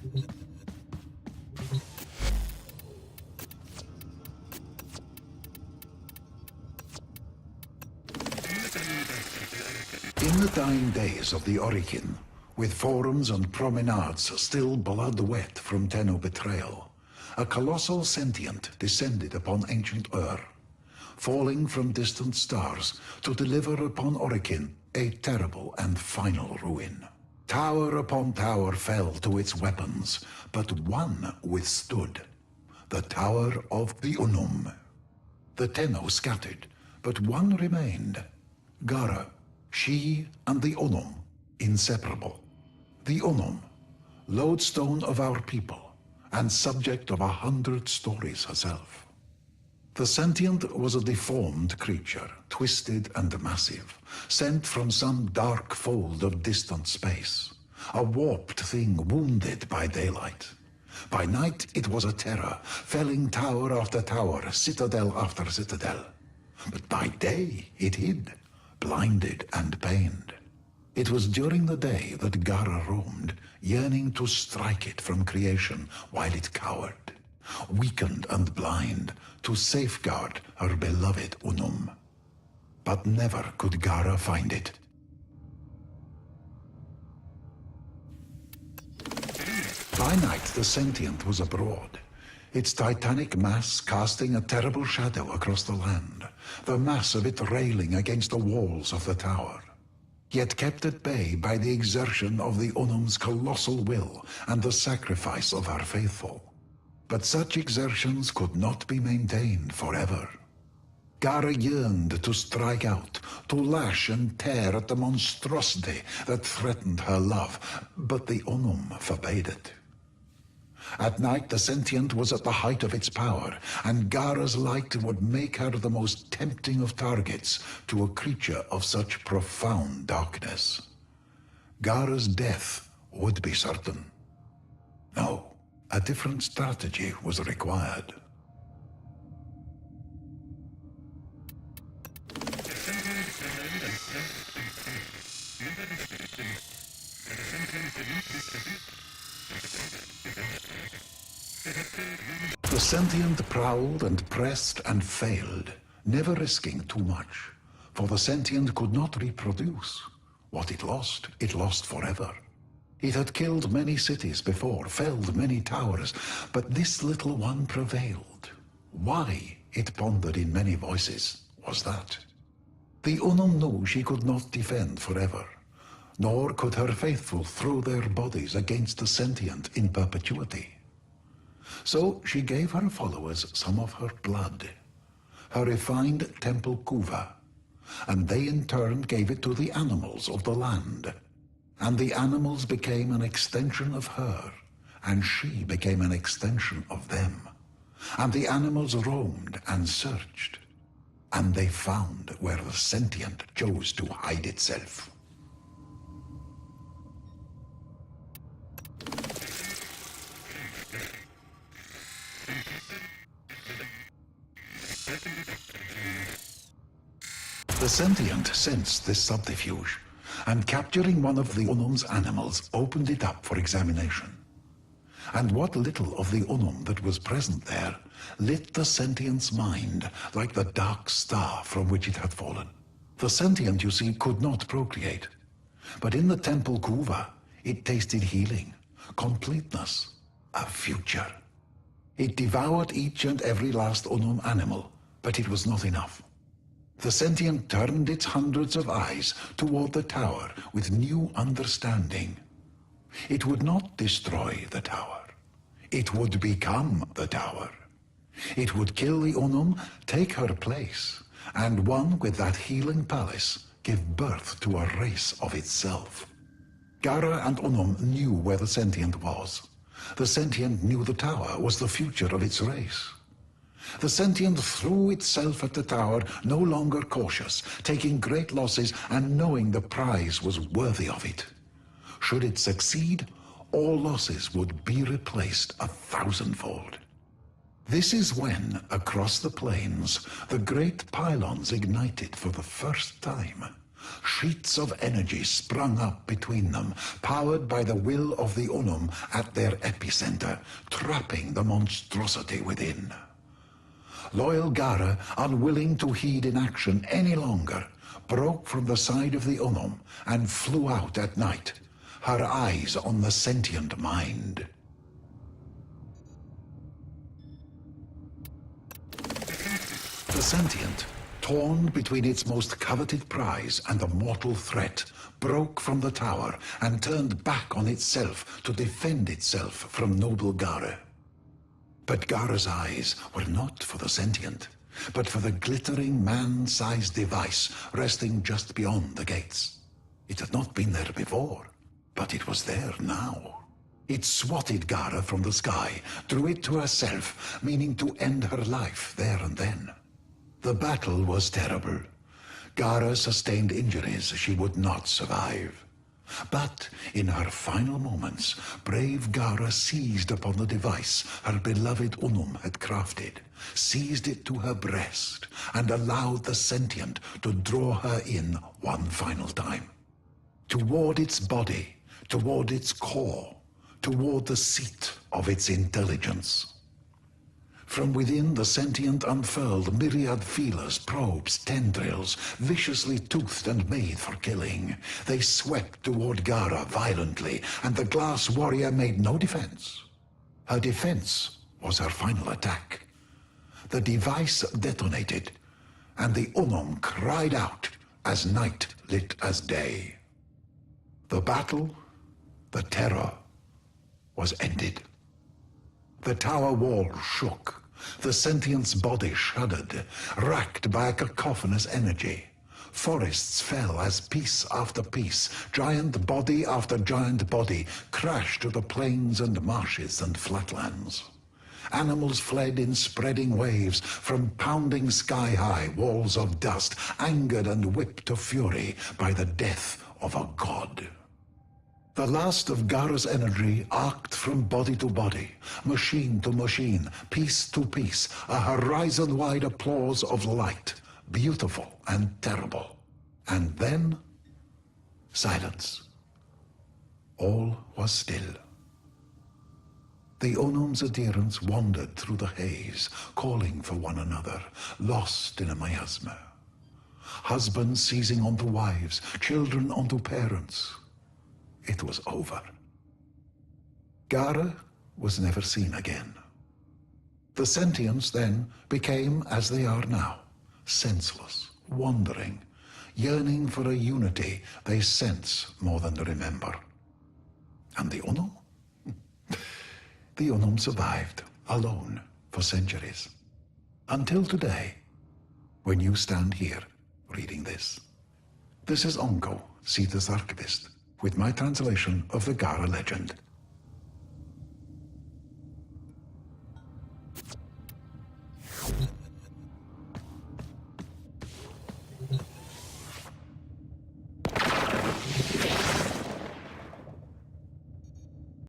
In the dying days of the Orichin, with forums and promenades still blood-wet from Tenno betrayal, a colossal sentient descended upon ancient Ur, falling from distant stars to deliver upon Orichin a terrible and final ruin. Tower upon tower fell to its weapons, but one withstood, the Tower of the Unum. The Tenno scattered, but one remained, Gara. She and the Unum, inseparable. The Unum, lodestone of our people, and subject of 100 stories herself. The sentient was a deformed creature, twisted and massive, sent from some dark fold of distant space. A warped thing wounded by daylight. By night it was a terror, felling tower after tower, citadel after citadel. But by day it hid, blinded and pained. It was during the day that Gara roamed, yearning to strike it from creation while it cowered, weakened and blind, to safeguard her beloved Unum. But never could Gara find it. By night the sentient was abroad, its titanic mass casting a terrible shadow across the land, the mass of it railing against the walls of the tower, yet kept at bay by the exertion of the Unum's colossal will and the sacrifice of her faithful. But such exertions could not be maintained forever. Gara yearned to strike out, to lash and tear at the monstrosity that threatened her love, but the Unum forbade it. At night the sentient was at the height of its power, and Gara's light would make her the most tempting of targets to a creature of such profound darkness. Gara's death would be certain. No, a different strategy was required. The sentient prowled and pressed and failed, never risking too much, for the sentient could not reproduce. What it lost forever. It had killed many cities before, felled many towers, but this little one prevailed. Why, it pondered in many voices, was that? The Unum knew she could not defend forever, nor could her faithful throw their bodies against the sentient in perpetuity. So she gave her followers some of her blood, her refined temple kuva, and they in turn gave it to the animals of the land. And the animals became an extension of her, and she became an extension of them. And the animals roamed and searched, and they found where the sentient chose to hide itself. The sentient sensed this subterfuge, and capturing one of the Unum's animals, opened it up for examination. And what little of the Unum that was present there lit the sentient's mind like the dark star from which it had fallen. The sentient, you see, could not procreate, but in the temple kuva it tasted healing, completeness, a future. It devoured each and every last Unum animal, but it was not enough. The sentient turned its hundreds of eyes toward the tower with new understanding. It would not destroy the tower. It would become the tower. It would kill the Unum, take her place, and one with that healing palace give birth to a race of itself. Gara and Unum knew where the sentient was. The sentient knew the tower was the future of its race. The sentient threw itself at the tower, no longer cautious, taking great losses and knowing the prize was worthy of it. Should it succeed, all losses would be replaced 1,000-fold. This is when, across the plains, the great pylons ignited for the first time, Sheets of energy sprung up between them, powered by the will of the Unum at their epicenter, trapping the monstrosity within. Loyal Gara, unwilling to heed inaction any longer, broke from the side of the Unum and flew out at night, her eyes on the sentient mind. The sentient, torn between its most coveted prize and the mortal threat, broke from the tower and turned back on itself to defend itself from noble Gara. But Gara's eyes were not for the sentient, but for the glittering man-sized device resting just beyond the gates. It had not been there before, but it was there now. It swatted Gara from the sky, drew it to herself, meaning to end her life there and then. The battle was terrible. Gara sustained injuries she would not survive. But in her final moments, brave Gara seized upon the device her beloved Unum had crafted, seized it to her breast, and allowed the sentient to draw her in one final time. Toward its body, toward its core, toward the seat of its intelligence. From within, the sentient unfurled myriad feelers, probes, tendrils, viciously toothed and made for killing. They swept toward Gara violently, and the glass warrior made no defense. Her defense was her final attack. The device detonated, and the Unum cried out as night lit as day. The battle, the terror, was ended. The tower wall shook. The sentient's body shuddered, racked by a cacophonous energy. Forests fell as piece after piece, giant body after giant body, crashed to the plains and marshes and flatlands. Animals fled in spreading waves from pounding sky-high walls of dust, angered and whipped to fury by the death of a god. The last of Gara's energy arced from body to body, machine to machine, piece to piece, a horizon-wide applause of light, beautiful and terrible. And then, silence. All was still. The Unum's adherents wandered through the haze, calling for one another, lost in a miasma. Husbands seizing onto wives, children onto parents. It was over. Gara was never seen again. The sentients then became as they are now, senseless, wandering, yearning for a unity they sense more than remember. And the Unum? The Unum survived, alone, for centuries. Until today, when you stand here reading this. This is Onko, Sita's archivist, with my translation of the Gara legend.